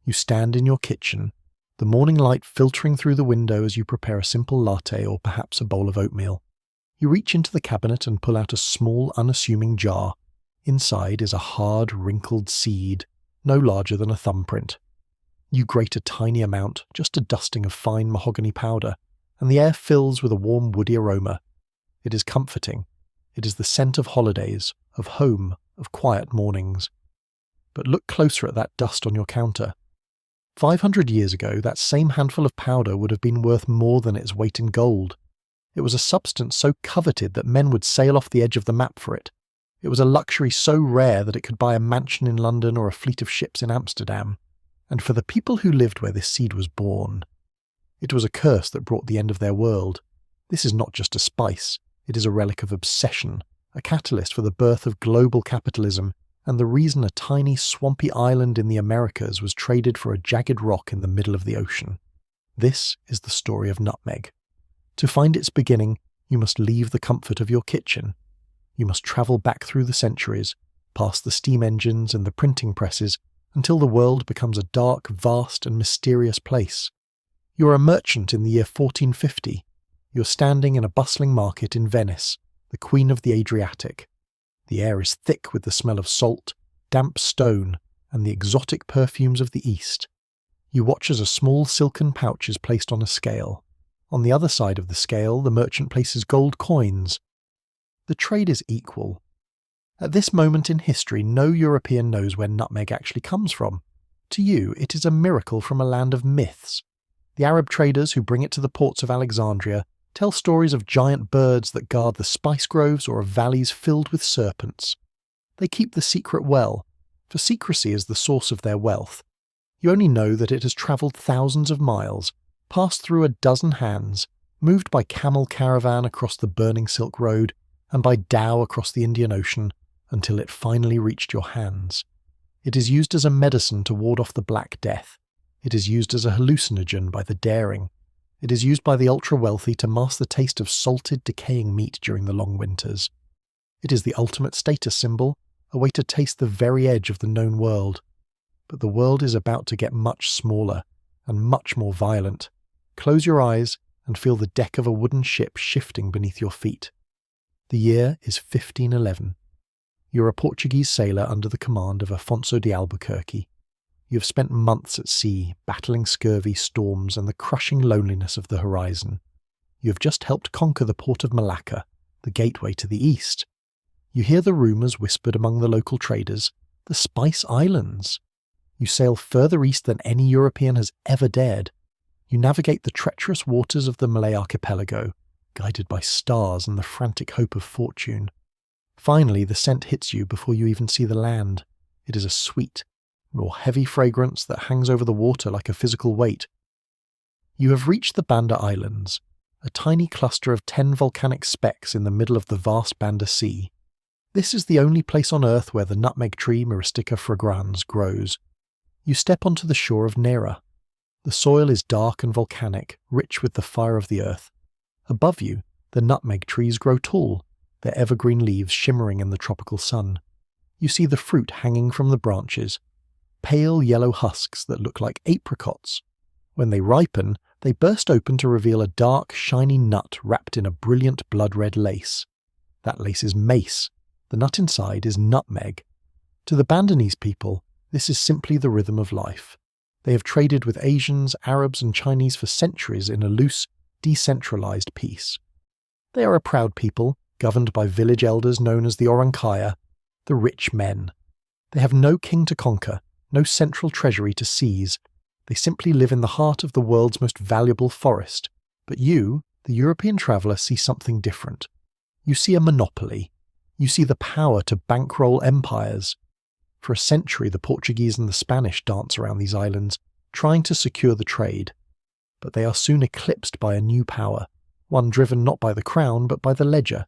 You stand in your kitchen, the morning light filtering through the window as you prepare a simple latte or perhaps a bowl of oatmeal. You reach into the cabinet and pull out a small, unassuming jar. Inside is a hard, wrinkled seed, no larger than a thumbprint. You grate a tiny amount, just a dusting of fine mahogany powder, and the air fills with a warm, woody aroma. It is comforting. It is the scent of holidays, of home, of quiet mornings. But look closer at that dust on your counter. 500 years ago, that same handful of powder would have been worth more than its weight in gold. It was a substance so coveted that men would sail off the edge of the map for it. It was a luxury so rare that it could buy a mansion in London or a fleet of ships in Amsterdam. And for the people who lived where this seed was born, it was a curse that brought the end of their world. This is not just a spice. It is a relic of obsession, a catalyst for the birth of global capitalism, and the reason a tiny, swampy island in the Americas was traded for a jagged rock in the middle of the ocean. This is the story of nutmeg. To find its beginning, you must leave the comfort of your kitchen. You must travel back through the centuries, past the steam engines and the printing presses, until the world becomes a dark, vast, and mysterious place. You are a merchant in the year 1450. You are standing in a bustling market in Venice, the queen of the Adriatic. The air is thick with the smell of salt, damp stone, and the exotic perfumes of the East. You watch as a small silken pouch is placed on a scale. On the other side of the scale, the merchant places gold coins. The trade is equal. At this moment in history, no European knows where nutmeg actually comes from. To you, it is a miracle from a land of myths. The Arab traders who bring it to the ports of Alexandria tell stories of giant birds that guard the spice groves or of valleys filled with serpents. They keep the secret well, for secrecy is the source of their wealth. You only know that it has travelled thousands of miles, passed through a dozen hands, moved by camel caravan across the burning Silk Road, and by dhow across the Indian Ocean, until it finally reached your hands. It is used as a medicine to ward off the Black Death. It is used as a hallucinogen by the daring. It is used by the ultra-wealthy to mask the taste of salted, decaying meat during the long winters. It is the ultimate status symbol, a way to taste the very edge of the known world. But the world is about to get much smaller, and much more violent. Close your eyes and feel the deck of a wooden ship shifting beneath your feet. The year is 1511. You're a Portuguese sailor under the command of Afonso de Albuquerque. You have spent months at sea, battling scurvy, storms, and the crushing loneliness of the horizon. You have just helped conquer the port of Malacca, the gateway to the east. You hear the rumours whispered among the local traders, the Spice Islands. You sail further east than any European has ever dared. You navigate the treacherous waters of the Malay archipelago, guided by stars and the frantic hope of fortune. Finally, the scent hits you before you even see the land. It is a sweet, raw, heavy fragrance that hangs over the water like a physical weight. You have reached the Banda Islands, a tiny cluster of 10 volcanic specks in the middle of the vast Banda Sea. This is the only place on Earth where the nutmeg tree Myristica fragrans grows. You step onto the shore of Nera. The soil is dark and volcanic, rich with the fire of the earth. Above you, the nutmeg trees grow tall, their evergreen leaves shimmering in the tropical sun. You see the fruit hanging from the branches, pale yellow husks that look like apricots. When they ripen, they burst open to reveal a dark, shiny nut wrapped in a brilliant blood-red lace. That lace is mace. The nut inside is nutmeg. To the Bandanese people, this is simply the rhythm of life. They have traded with Asians, Arabs, and Chinese for centuries in a loose, decentralized peace. They are a proud people, governed by village elders known as the Orang Kaya, the rich men. They have no king to conquer, no central treasury to seize. They simply live in the heart of the world's most valuable forest. But you, the European traveller, see something different. You see a monopoly. You see the power to bankroll empires. For a century, the Portuguese and the Spanish dance around these islands, trying to secure the trade. But they are soon eclipsed by a new power, one driven not by the crown but by the ledger.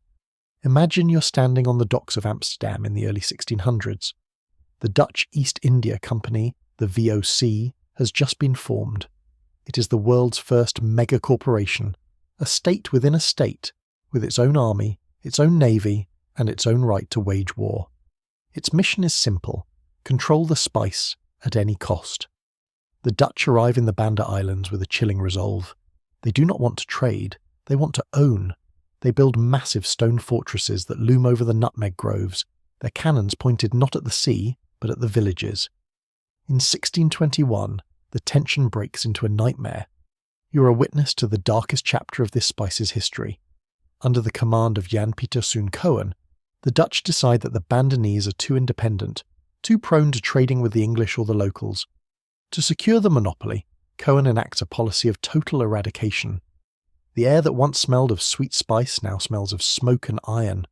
Imagine you're standing on the docks of Amsterdam in the early 1600s. The Dutch East India Company, the VOC, has just been formed. It is the world's first mega-corporation, a state within a state, with its own army, its own navy, and its own right to wage war. Its mission is simple: control the spice at any cost. The Dutch arrive in the Banda Islands with a chilling resolve. They do not want to trade, they want to own. They build massive stone fortresses that loom over the nutmeg groves, their cannons pointed not at the sea, but at the villages. In 1621, the tension breaks into a nightmare. You are a witness to the darkest chapter of this spice's history. Under the command of Jan Pieter Soen Cohen, the Dutch decide that the Bandanese are too independent, too prone to trading with the English or the locals. To secure the monopoly, Cohen enacts a policy of total eradication. The air that once smelled of sweet spice now smells of smoke and iron.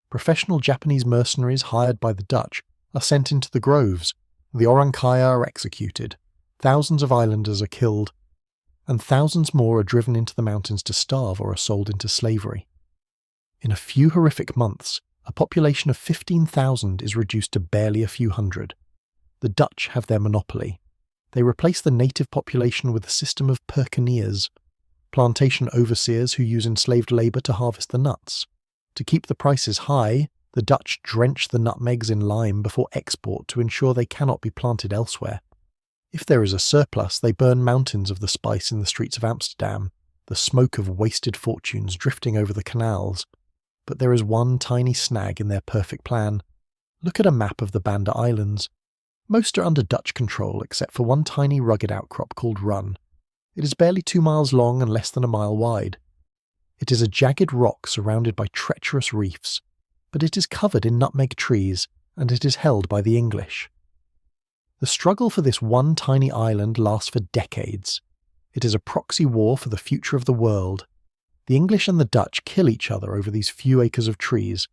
Professional Japanese mercenaries hired by the Dutch are sent into the groves, the Orankaya are executed, thousands of islanders are killed, and thousands more are driven into the mountains to starve or are sold into slavery. In a few horrific months, a population of 15,000 is reduced to barely a few hundred. The Dutch have their monopoly. They replace the native population with a system of percaneers, plantation overseers who use enslaved labour to harvest the nuts. To keep the prices high, the Dutch drench the nutmegs in lime before export to ensure they cannot be planted elsewhere. If there is a surplus, they burn mountains of the spice in the streets of Amsterdam, the smoke of wasted fortunes drifting over the canals. But there is one tiny snag in their perfect plan. Look at a map of the Banda Islands. Most are under Dutch control except for one tiny rugged outcrop called Run. It is barely 2 miles long and less than a mile wide. It is a jagged rock surrounded by treacherous reefs, but it is covered in nutmeg trees and it is held by the English. The struggle for this one tiny island lasts for decades. It is a proxy war for the future of the world. The English and the Dutch kill each other over these few acres of trees.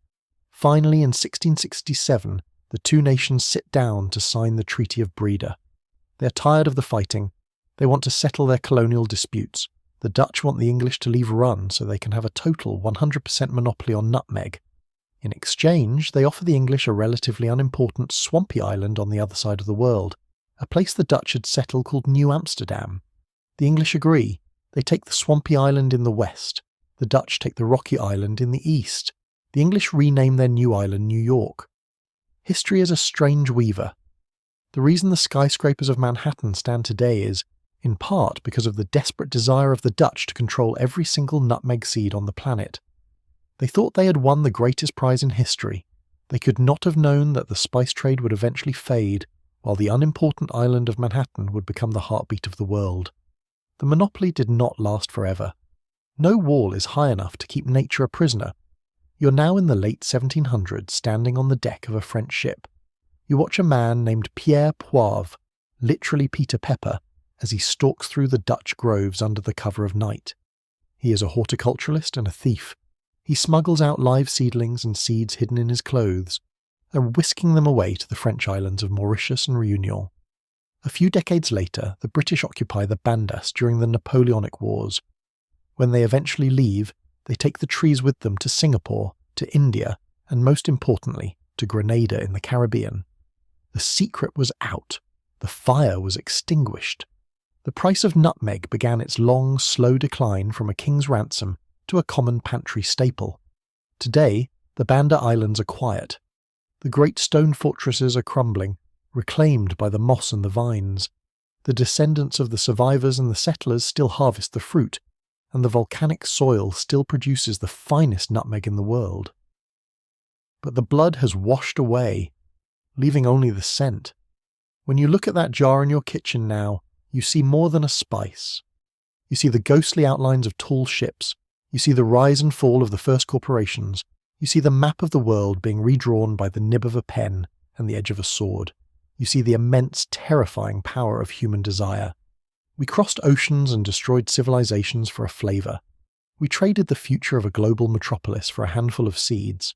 Finally, in 1667, the two nations sit down to sign the Treaty of Breda. They are tired of the fighting. They want to settle their colonial disputes. The Dutch want the English to leave Run so they can have a total 100% monopoly on nutmeg. In exchange, they offer the English a relatively unimportant swampy island on the other side of the world, a place the Dutch had settled called New Amsterdam. The English agree. They take the swampy island in the west. The Dutch take the rocky island in the east. The English rename their new island New York. History is a strange weaver. The reason the skyscrapers of Manhattan stand today is, in part, because of the desperate desire of the Dutch to control every single nutmeg seed on the planet. They thought they had won the greatest prize in history. They could not have known that the spice trade would eventually fade, while the unimportant island of Manhattan would become the heartbeat of the world. The monopoly did not last forever. No wall is high enough to keep nature a prisoner. You're now in the late 1700s standing on the deck of a French ship. You watch a man named Pierre Poivre, literally Peter Pepper, as he stalks through the Dutch groves under the cover of night. He is a horticulturalist and a thief. He smuggles out live seedlings and seeds hidden in his clothes, and whisking them away to the French islands of Mauritius and Réunion. A few decades later, the British occupy the Banda during the Napoleonic Wars. When they eventually leave, they take the trees with them to Singapore, to India, and most importantly, to Grenada in the Caribbean. The secret was out. The fire was extinguished. The price of nutmeg began its long, slow decline from a king's ransom to a common pantry staple. Today, the Banda Islands are quiet. The great stone fortresses are crumbling, reclaimed by the moss and the vines. The descendants of the survivors and the settlers still harvest the fruit, and the volcanic soil still produces the finest nutmeg in the world. But the blood has washed away, leaving only the scent. When you look at that jar in your kitchen now, you see more than a spice. You see the ghostly outlines of tall ships. You see the rise and fall of the first corporations. You see the map of the world being redrawn by the nib of a pen and the edge of a sword. You see the immense, terrifying power of human desire. We crossed oceans and destroyed civilizations for a flavor. We traded the future of a global metropolis for a handful of seeds.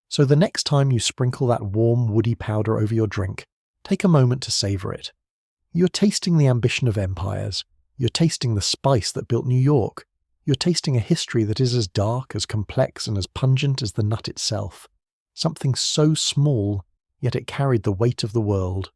So the next time you sprinkle that warm, woody powder over your drink, take a moment to savor it. You're tasting the ambition of empires. You're tasting the spice that built New York. You're tasting a history that is as dark, as complex, and as pungent as the nut itself. Something so small, yet it carried the weight of the world.